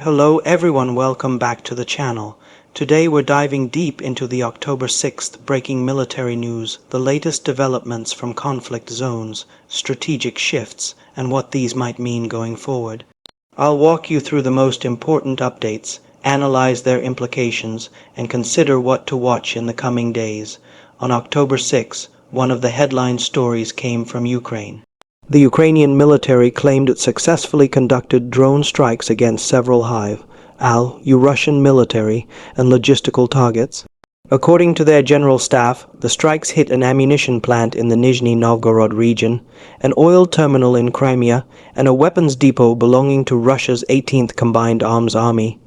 Hello everyone, welcome back to the channel. Today we're diving deep into the October 6th breaking military news, the latest developments from conflict zones, strategic shifts, and what these might mean going forward. I'll walk you through the most important updates, analyze their implications, and consider what to watch in the coming days. On October 6, one of the headline stories came from Ukraine. The Ukrainian military claimed it successfully conducted drone strikes against several Russian military and logistical targets. According to their general staff, the strikes hit an ammunition plant in the Nizhny Novgorod region, an oil terminal in Crimea, and a weapons depot belonging to Russia's 18th Combined Arms Army.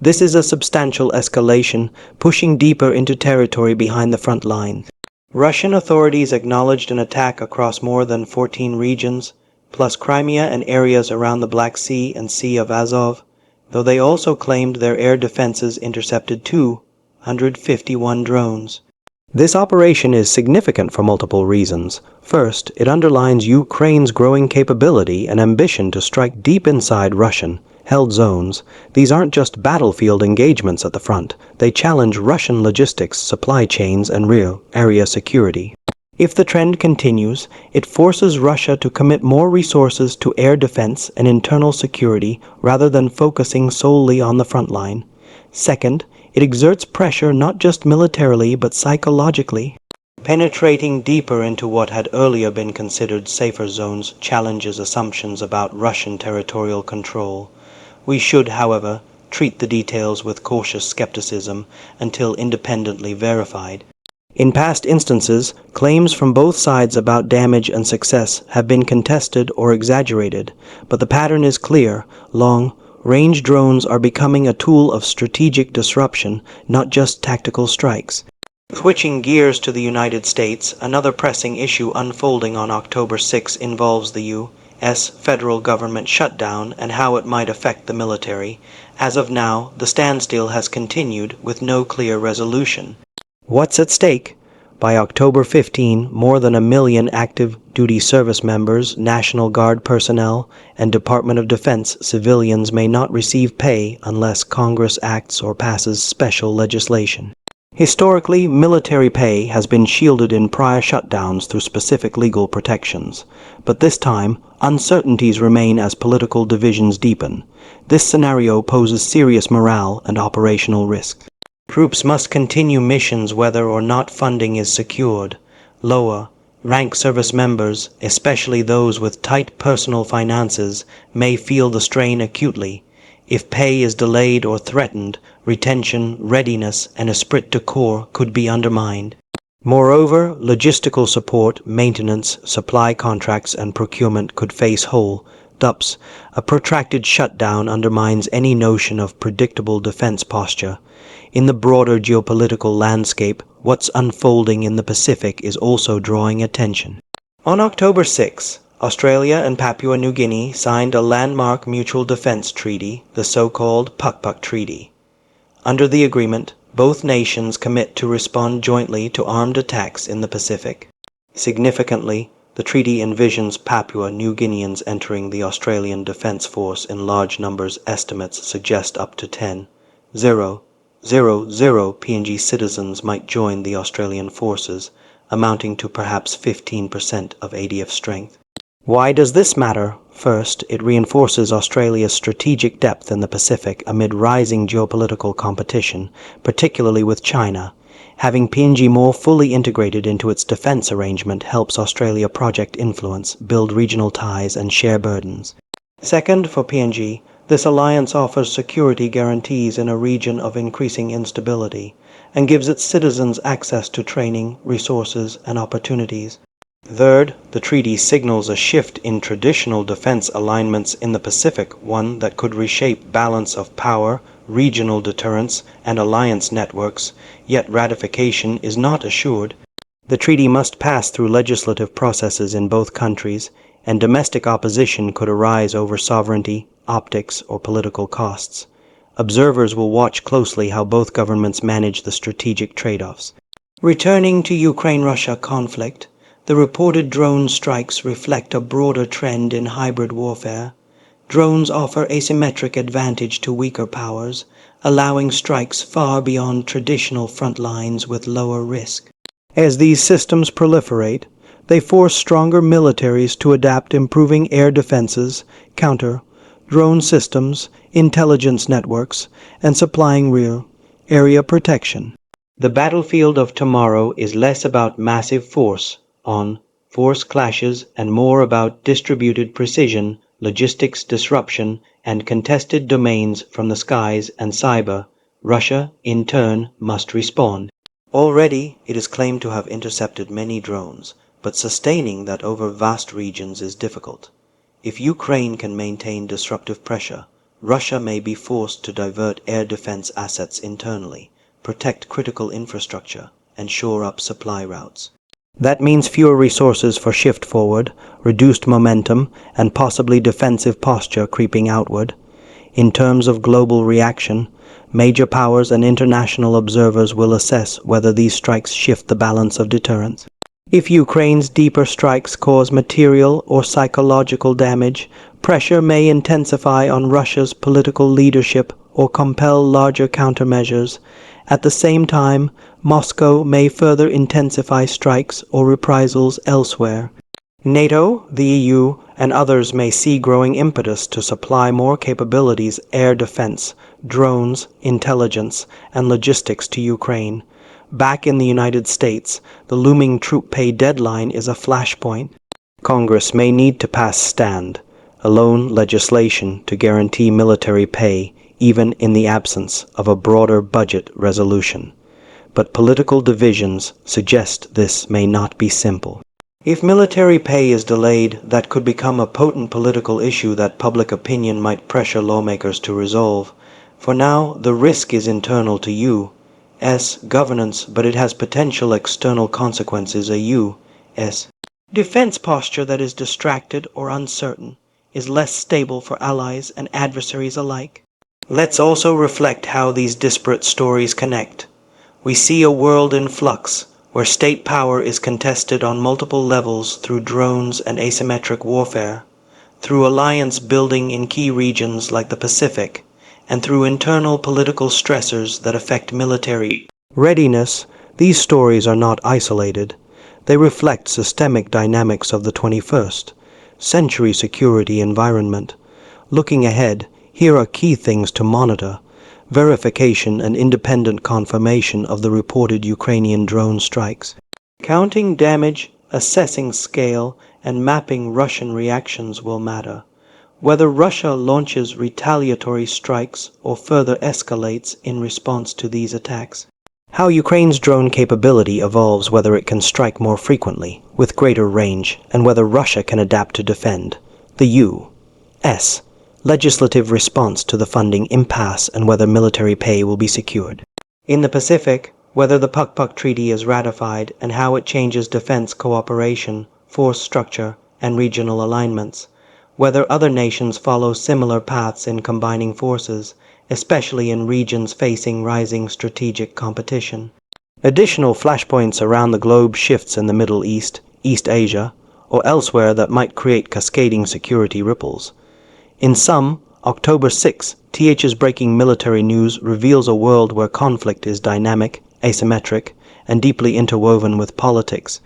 This is a substantial escalation, pushing deeper into territory behind the front lines. Russian authorities acknowledged an attack across more than 14 regions, plus Crimea and areas around the Black Sea and Sea of Azov, though they also claimed their air defenses intercepted 251 drones. This operation is significant for multiple reasons. First, it underlines Ukraine's growing capability and ambition to strike deep inside Russian-held zones. These aren't just battlefield engagements at the front. They challenge Russian logistics, supply chains, and real area security. If the trend continues, it forces Russia to commit more resources to air defense and internal security rather than focusing solely on the front line. Second, it exerts pressure not just militarily but psychologically. Penetrating deeper into what had earlier been considered safer zones challenges assumptions about Russian territorial control. We should, however, treat the details with cautious skepticism until independently verified. In past instances, claims from both sides about damage and success have been contested or exaggerated, but the pattern is clear. Long-range drones are becoming a tool of strategic disruption, not just tactical strikes. Switching gears to the United States, another pressing issue unfolding on October 6 involves the U.S. federal government shutdown and how it might affect the military. As of now, the standstill has continued with no clear resolution. What's at stake? By October 15, more than 1 million active duty service members, National Guard personnel, and Department of Defense civilians may not receive pay unless Congress acts or passes special legislation. Historically, military pay has been shielded in prior shutdowns through specific legal protections, but this time, uncertainties remain as political divisions deepen. This scenario poses serious morale and operational risks. Troops must continue missions whether or not funding is secured. Lower-rank service members, especially those with tight personal finances, may feel the strain acutely. If pay is delayed or threatened, retention, readiness, and esprit de corps could be undermined. Moreover, logistical support, maintenance, supply contracts, and procurement could face hold-ups. A protracted shutdown undermines any notion of predictable defense posture. In the broader geopolitical landscape, what's unfolding in the Pacific is also drawing attention. On October 6, Australia and Papua New Guinea signed a landmark mutual defense treaty, the so-called pact Treaty. Under the agreement, both nations commit to respond jointly to armed attacks in the Pacific. Significantly, the treaty envisions Papua New Guineans entering the Australian Defence Force in large numbers. Estimates suggest up to 10,000 PNG citizens might join the Australian forces, amounting to perhaps 15% of ADF strength. Why does this matter? First, it reinforces Australia's strategic depth in the Pacific amid rising geopolitical competition, particularly with China. Having PNG more fully integrated into its defense arrangement helps Australia project influence, build regional ties, and share burdens. Second, for PNG, this alliance offers security guarantees in a region of increasing instability and gives its citizens access to training, resources, and opportunities. Third, the treaty signals a shift in traditional defense alignments in the Pacific, one that could reshape balance of power, regional deterrence, and alliance networks, yet ratification is not assured. The treaty must pass through legislative processes in both countries, and domestic opposition could arise over sovereignty, optics, or political costs. Observers will watch closely how both governments manage the strategic trade-offs. Returning to Ukraine-Russia conflict, the reported drone strikes reflect a broader trend in hybrid warfare. Drones offer asymmetric advantage to weaker powers, allowing strikes far beyond traditional front lines with lower risk. As these systems proliferate, they force stronger militaries to adapt, improving air defenses, drone systems, intelligence networks, and supplying real area protection. The battlefield of tomorrow is less about massive force clashes and more about distributed precision, logistics disruption, and contested domains from the skies and cyber. Russia, in turn, must respond. Already, it is claimed to have intercepted many drones, but sustaining that over vast regions is difficult. If Ukraine can maintain disruptive pressure, Russia may be forced to divert air defense assets internally, protect critical infrastructure, and shore up supply routes. That means fewer resources for shift forward, reduced momentum, and possibly defensive posture creeping outward. In terms of global reaction, major powers and international observers will assess whether these strikes shift the balance of deterrence. If Ukraine's deeper strikes cause material or psychological damage, pressure may intensify on Russia's political leadership or compel larger countermeasures. At the same time, Moscow may further intensify strikes or reprisals elsewhere. NATO, the EU, and others may see growing impetus to supply more capabilities, air defense, drones, intelligence, and logistics to Ukraine. Back in the United States, the looming troop pay deadline is a flashpoint. Congress may need to pass stand-alone legislation to guarantee military pay, even in the absence of a broader budget resolution. But political divisions suggest this may not be simple. If military pay is delayed, that could become a potent political issue that public opinion might pressure lawmakers to resolve. For now, the risk is internal to U.S. governance, but it has potential external consequences. A U.S. defense posture that is distracted or uncertain is less stable for allies and adversaries alike. Let's also reflect how these disparate stories connect. We see a world in flux, where state power is contested on multiple levels through drones and asymmetric warfare, through alliance building in key regions like the Pacific, and through internal political stressors that affect military readiness. These stories are not isolated. They reflect systemic dynamics of the 21st century security environment. Looking ahead, here are key things to monitor: verification and independent confirmation of the reported Ukrainian drone strikes, counting damage, assessing scale, and mapping Russian reactions will matter. Whether Russia launches retaliatory strikes or further escalates in response to these attacks. How Ukraine's drone capability evolves, whether it can strike more frequently, with greater range, and whether Russia can adapt to defend. The U.S. legislative response to the funding impasse and whether military pay will be secured. In the Pacific, whether the pact treaty is ratified and how it changes defense cooperation, force structure, and regional alignments. Whether other nations follow similar paths in combining forces, especially in regions facing rising strategic competition. Additional flashpoints around the globe, shifts in the Middle East, East Asia, or elsewhere that might create cascading security ripples. In sum, October 6th's breaking military news reveals a world where conflict is dynamic, asymmetric, and deeply interwoven with politics.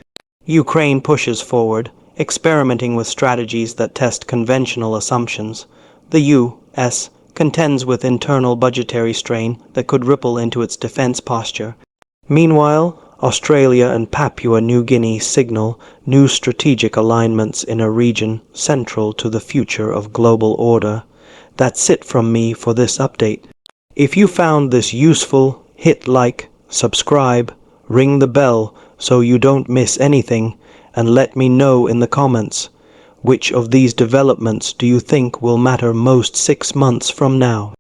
Ukraine pushes forward, experimenting with strategies that test conventional assumptions. The U.S. contends with internal budgetary strain that could ripple into its defense posture. Meanwhile, Australia and Papua New Guinea signal new strategic alignments in a region central to the future of global order. That's it from me for this update. If you found this useful, hit like, subscribe, ring the bell so you don't miss anything, and let me know in the comments, which of these developments do you think will matter most 6 months from now?